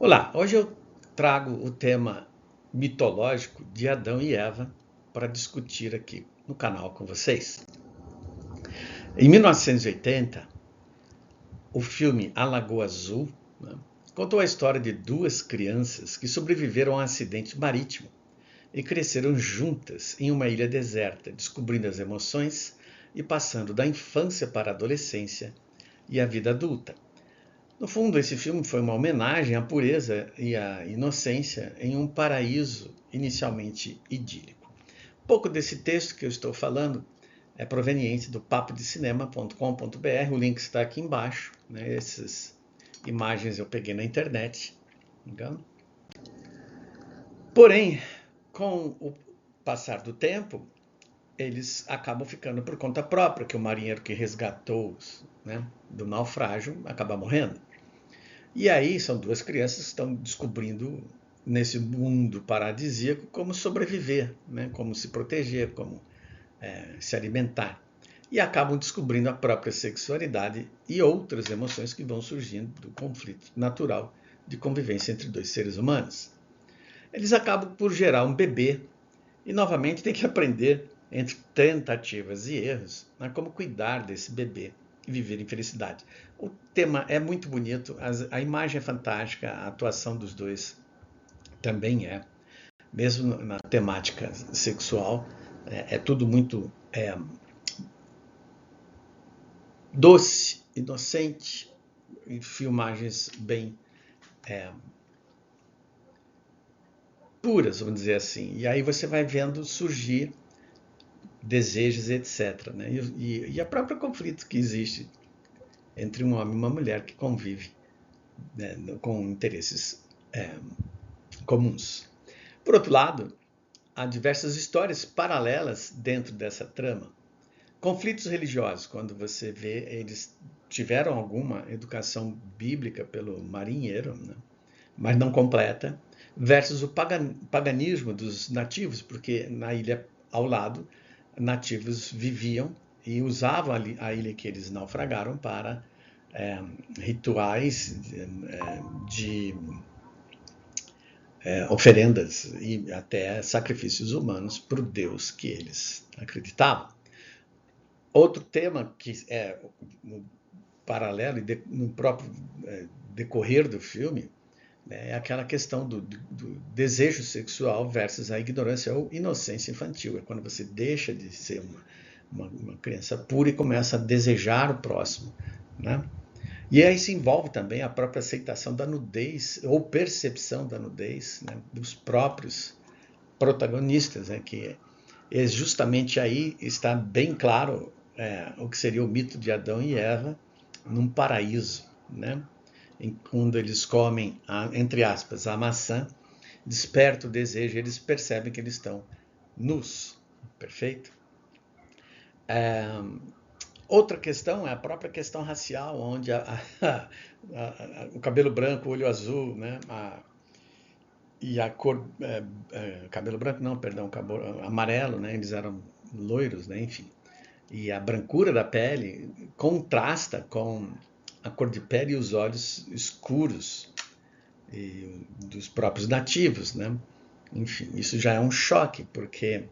Olá, hoje eu trago o tema mitológico de Adão e Eva para discutir aqui no canal com vocês. Em 1980, o filme A Lagoa Azul, né, contou a história de duas crianças que sobreviveram a um acidente marítimo e cresceram juntas em uma ilha deserta, descobrindo as emoções e passando da infância para a adolescência e a vida adulta. No fundo, esse filme foi uma homenagem à pureza e à inocência em um paraíso inicialmente idílico. Pouco desse texto que eu estou falando é proveniente do papodecinema.com.br, o link está aqui embaixo, né? Essas imagens eu peguei na internet. Entendeu? Porém, com o passar do tempo, eles acabam ficando por conta própria, que o marinheiro que resgatou-os, né, do naufrágio acaba morrendo. E aí são duas crianças que estão descobrindo nesse mundo paradisíaco como sobreviver, né? Como se proteger, como se alimentar. E acabam descobrindo a própria sexualidade e outras emoções que vão surgindo do conflito natural de convivência entre dois seres humanos. Eles acabam por gerar um bebê e novamente tem que aprender, entre tentativas e erros, a como cuidar desse bebê e viver em felicidade. O tema é muito bonito, a imagem é fantástica, a atuação dos dois também é, mesmo na temática sexual, é tudo muito doce, inocente, e filmagens bem puras, vamos dizer assim. E aí você vai vendo surgir desejos, etc. Né? E a própria conflito que existe entre um homem e uma mulher que convive, né, com interesses comuns. Por outro lado, há diversas histórias paralelas dentro dessa trama. Conflitos religiosos, quando você vê, eles tiveram alguma educação bíblica pelo marinheiro, né, mas não completa, versus o paganismo dos nativos, porque na ilha ao lado, nativos viviam e usavam a ilha que eles naufragaram para rituais de oferendas e até sacrifícios humanos para o Deus que eles acreditavam. Outro tema que é no paralelo e no próprio decorrer do filme, né, é aquela questão do desejo sexual versus a ignorância ou inocência infantil. É quando você deixa de ser uma criança pura e começa a desejar o próximo, né? E aí se envolve também a própria aceitação da nudez ou percepção da nudez, né, dos próprios protagonistas, né, que é justamente aí está bem claro o que seria o mito de Adão e Eva num paraíso, né? Quando eles comem, entre aspas, a maçã, desperta o desejo, eles percebem que eles estão nus, perfeito? Outra questão é a própria questão racial, onde o cabelo branco, o olho azul, né, e a cor, cabelo branco não, perdão, cabelo amarelo, né, eles eram loiros, né, enfim. E a brancura da pele contrasta com a cor de pele e os olhos escuros dos próprios nativos, né? Enfim, isso já é um choque, porque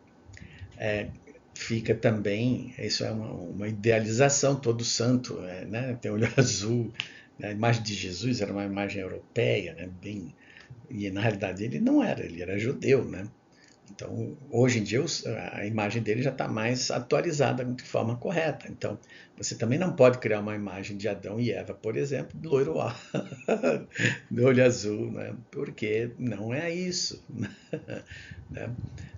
fica também, isso é uma idealização, todo santo, né? Tem olho azul, a imagem de Jesus era uma imagem europeia, né? Bem, e na realidade ele não era, ele era judeu, né? Então, hoje em dia, a imagem dele já está mais atualizada de forma correta. Então, você também não pode criar uma imagem de Adão e Eva, por exemplo, de loiro de olho azul, né? Porque não é isso. Né?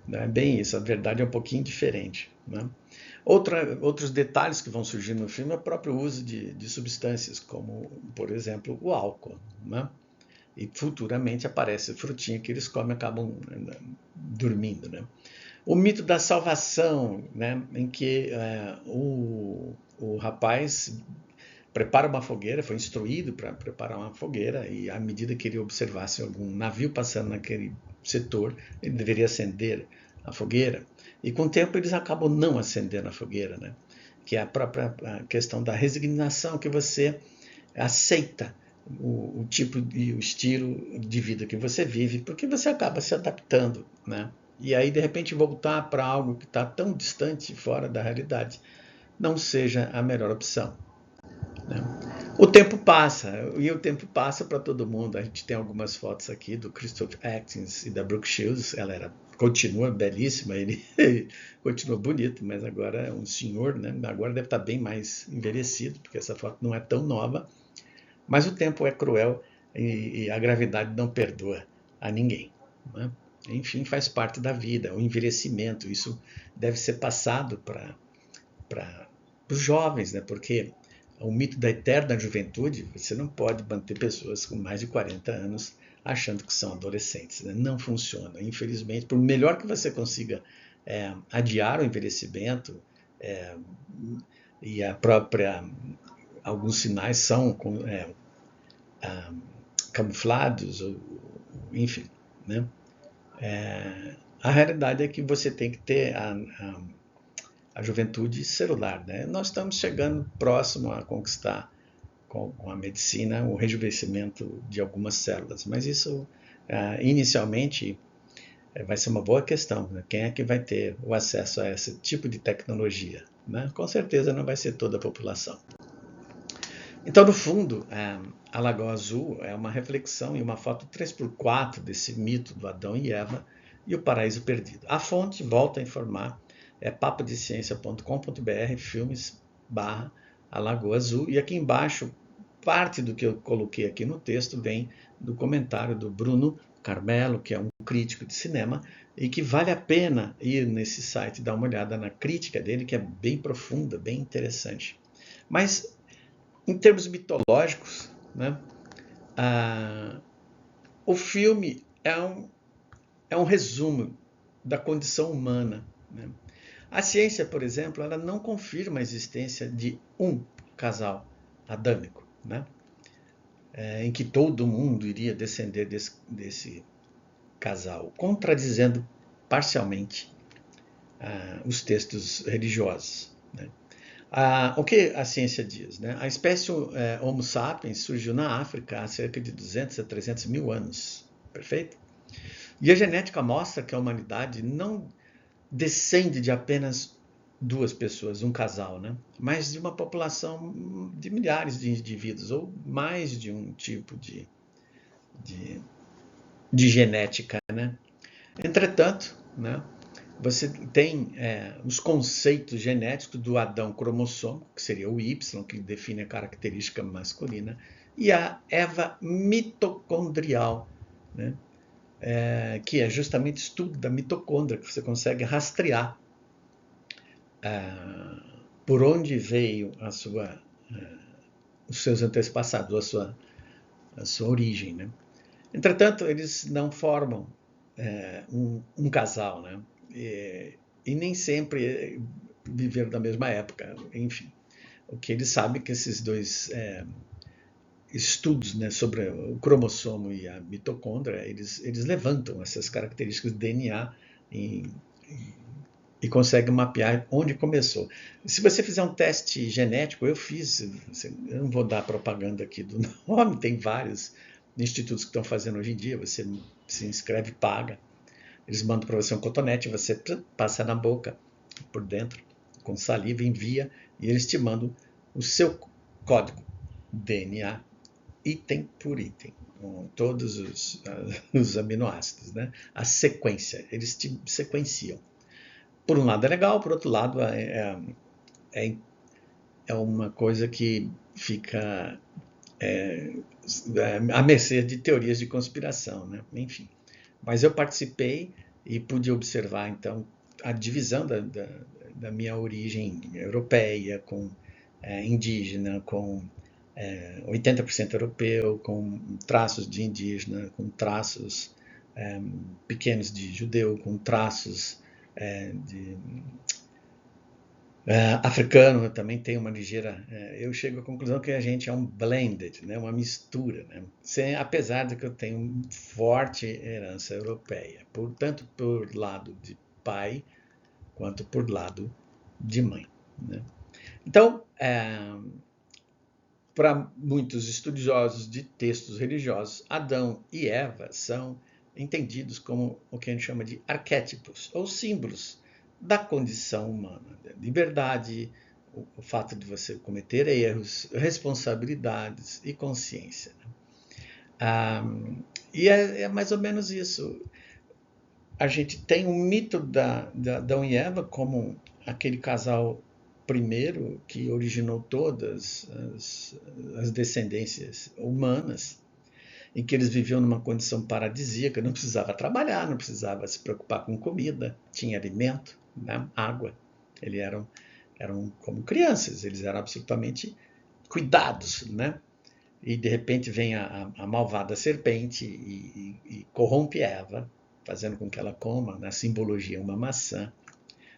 Não é bem isso, a verdade é um pouquinho diferente. Né? Outros detalhes que vão surgir no filme é o próprio uso de substâncias, como, por exemplo, o álcool. Né? E futuramente aparece a frutinha que eles comem e acabam dormindo. Né? O mito da salvação, né? Em que o rapaz prepara uma fogueira, foi instruído para preparar uma fogueira, e à medida que ele observasse algum navio passando naquele setor, ele deveria acender a fogueira. E com o tempo eles acabam não acendendo a fogueira, né? Que é a própria questão da resignação, que você aceita o tipo e o estilo de vida que você vive, porque você acaba se adaptando, né? E aí, de repente, voltar para algo que está tão distante, fora da realidade, não seja a melhor opção, né? O tempo passa, e o tempo passa para todo mundo. A gente tem algumas fotos aqui do Christopher Atkins e da Brooke Shields. Ela continua belíssima, ele continua bonito, mas agora é um senhor, né? Agora deve estar bem mais envelhecido, porque essa foto não é tão nova. Mas o tempo é cruel e a gravidade não perdoa a ninguém, né? Enfim, faz parte da vida, o envelhecimento. Isso deve ser passado para os jovens, né? Porque o mito da eterna juventude, você não pode manter pessoas com mais de 40 anos achando que são adolescentes, né? Não funciona, infelizmente. Por melhor que você consiga adiar o envelhecimento, e a própria alguns sinais são camuflados, enfim, né? A realidade é que você tem que ter a juventude celular, né? Nós estamos chegando próximo a conquistar com a medicina o rejuvenescimento de algumas células, mas isso inicialmente vai ser uma boa questão, né? Quem é que vai ter o acesso a esse tipo de tecnologia, né? Com certeza não vai ser toda a população. Então, no fundo, a Lagoa Azul é uma reflexão e uma foto 3x4 desse mito do Adão e Eva e o paraíso perdido. A fonte, volta a informar, é papadeciencia.com.br, filmes/a Lagoa Azul. E aqui embaixo, parte do que eu coloquei aqui no texto vem do comentário do Bruno Carmelo, que é um crítico de cinema, e que vale a pena ir nesse site e dar uma olhada na crítica dele, que é bem profunda, bem interessante. Mas em termos mitológicos, né, o filme é um resumo da condição humana, né? A ciência, por exemplo, ela não confirma a existência de um casal adâmico, né, em que todo mundo iria descender desse casal, contradizendo parcialmente os textos religiosos, né? O que a ciência diz, né? A espécie Homo sapiens surgiu na África há cerca de 200 a 300 mil anos, perfeito? E a genética mostra que a humanidade não descende de apenas duas pessoas, um casal, né? Mas de uma população de milhares de indivíduos, ou mais de um tipo de genética, né? Entretanto, né, você tem os conceitos genéticos do Adão cromossomo, que seria o Y, que define a característica masculina, e a Eva mitocondrial, né, que é justamente o estudo da mitocôndria, que você consegue rastrear por onde veio os seus antepassados, a sua origem, né? Entretanto, eles não formam um casal, né? E nem sempre viveram na mesma época, enfim. O que eles sabem é que esses dois estudos, né, sobre o cromossomo e a mitocôndria, eles levantam essas características do DNA e conseguem mapear onde começou. Se você fizer um teste genético, eu fiz, eu não vou dar propaganda aqui do nome, tem vários institutos que estão fazendo hoje em dia, você se inscreve, paga, eles mandam para você um cotonete, você passa na boca, por dentro, com saliva, envia, e eles te mandam o seu código DNA, item por item, com todos os aminoácidos, né? A sequência, eles te sequenciam. Por um lado é legal, por outro lado é uma coisa que fica à mercê de teorias de conspiração, né? Enfim. Mas eu participei e pude observar, então, a divisão da minha origem europeia, com indígena, com 80% europeu, com traços de indígena, com traços pequenos de judeu, com traços de africano. Também tem uma ligeira. Eu chego à conclusão que a gente é um blended, né, uma mistura, né, apesar de que eu tenho forte herança europeia, tanto por lado de pai quanto por lado de mãe, né? Então, para muitos estudiosos de textos religiosos, Adão e Eva são entendidos como o que a gente chama de arquétipos, ou símbolos da condição humana, da liberdade, o fato de você cometer erros, responsabilidades e consciência. E é mais ou menos isso. A gente tem o mito da Adão e Eva como aquele casal primeiro que originou todas as descendências humanas, em que eles viviam numa condição paradisíaca, não precisava trabalhar, não precisava se preocupar com comida, tinha alimento, né, água. Eles eram como crianças, eles eram absolutamente cuidados, né? E de repente vem a malvada serpente e corrompe Eva, fazendo com que ela coma, na simbologia, uma maçã,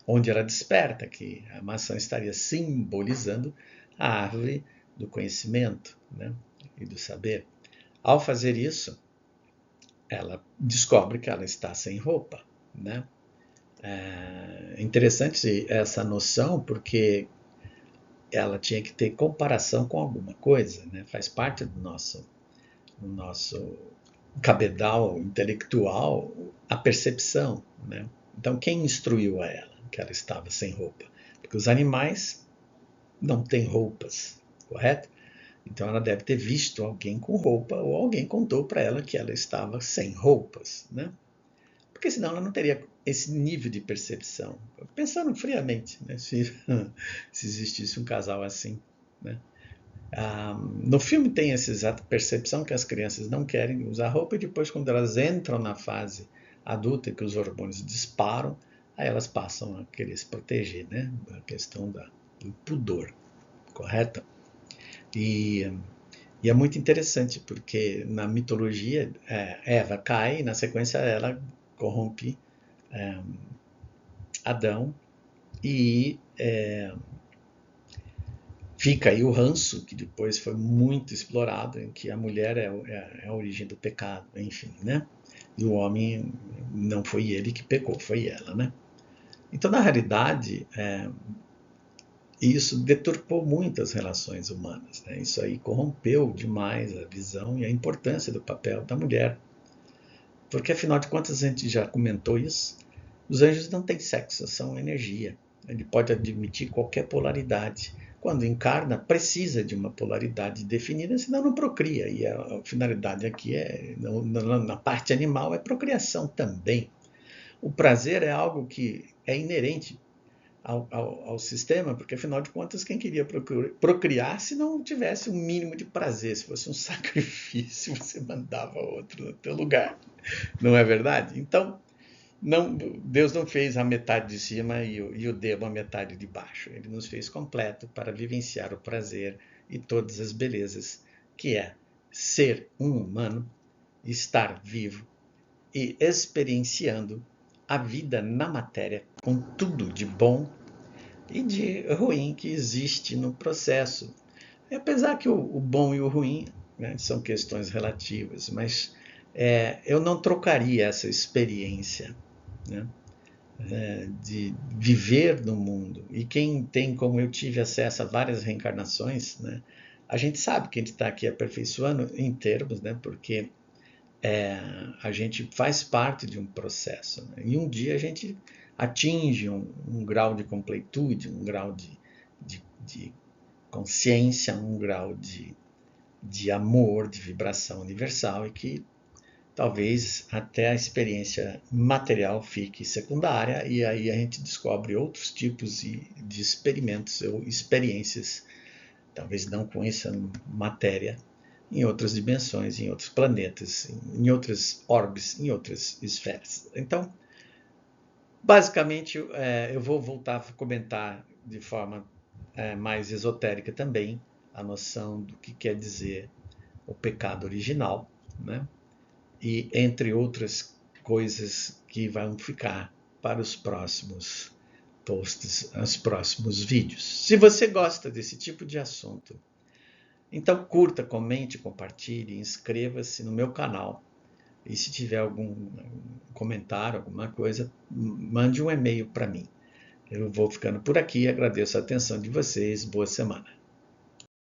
onde ela desperta que a maçã estaria simbolizando a árvore do conhecimento, né, e do saber. Ao fazer isso, ela descobre que ela está sem roupa, né? É interessante essa noção porque ela tinha que ter comparação com alguma coisa, né? Faz parte do nosso cabedal intelectual a percepção, né? Então, quem instruiu a ela que ela estava sem roupa? Porque os animais não têm roupas, correto? Então, ela deve ter visto alguém com roupa ou alguém contou para ela que ela estava sem roupas, né? Porque senão ela não teria esse nível de percepção. Pensando friamente, né? Se existisse um casal assim, né? No filme tem essa exata percepção que as crianças não querem usar roupa e depois, quando elas entram na fase adulta e que os hormônios disparam, aí elas passam a querer se proteger, né? A questão do pudor, correto? E é muito interessante porque na mitologia Eva cai e na sequência ela corrompe Adão e fica aí o ranço, que depois foi muito explorado, em que a mulher é a origem do pecado, enfim, né? E o homem não foi ele que pecou, foi ela, né? Então, na realidade, isso deturpou muito as relações humanas, né? Isso aí corrompeu demais a visão e a importância do papel da mulher. Porque, afinal de contas, a gente já comentou isso, os anjos não têm sexo, são energia. Ele pode admitir qualquer polaridade. Quando encarna, precisa de uma polaridade definida, senão não procria. E a finalidade aqui na parte animal, é procriação também. O prazer é algo que é inerente ao sistema, porque afinal de contas, quem queria procriar se não tivesse um mínimo de prazer? Se fosse um sacrifício, você mandava outro no teu lugar. Não é verdade? Então, não, Deus não fez a metade de cima e o demo a metade de baixo. Ele nos fez completo para vivenciar o prazer e todas as belezas que é ser um humano, estar vivo e experienciando a vida na matéria com tudo de bom e de ruim que existe no processo. E apesar que o bom e o ruim, né, são questões relativas, mas eu não trocaria essa experiência, né, de viver no mundo. E quem tem, como eu tive acesso a várias reencarnações, né, a gente sabe que a gente está aqui aperfeiçoando em termos, né, porque a gente faz parte de um processo, né, e um dia a gente atinge um grau de completude, um grau de consciência, um grau de amor, de vibração universal, e que talvez até a experiência material fique secundária, e aí a gente descobre outros tipos de experimentos ou experiências, talvez não com essa matéria, em outras dimensões, em outros planetas, em outras orbes, em outras esferas. Então, basicamente, eu vou voltar a comentar de forma mais esotérica também a noção do que quer dizer o pecado original, né? E entre outras coisas que vão ficar para os próximos posts, os próximos vídeos. Se você gosta desse tipo de assunto, então curta, comente, compartilhe, inscreva-se no meu canal. E se tiver algum comentário, alguma coisa, mande um e-mail para mim. Eu vou ficando por aqui, agradeço a atenção de vocês, boa semana.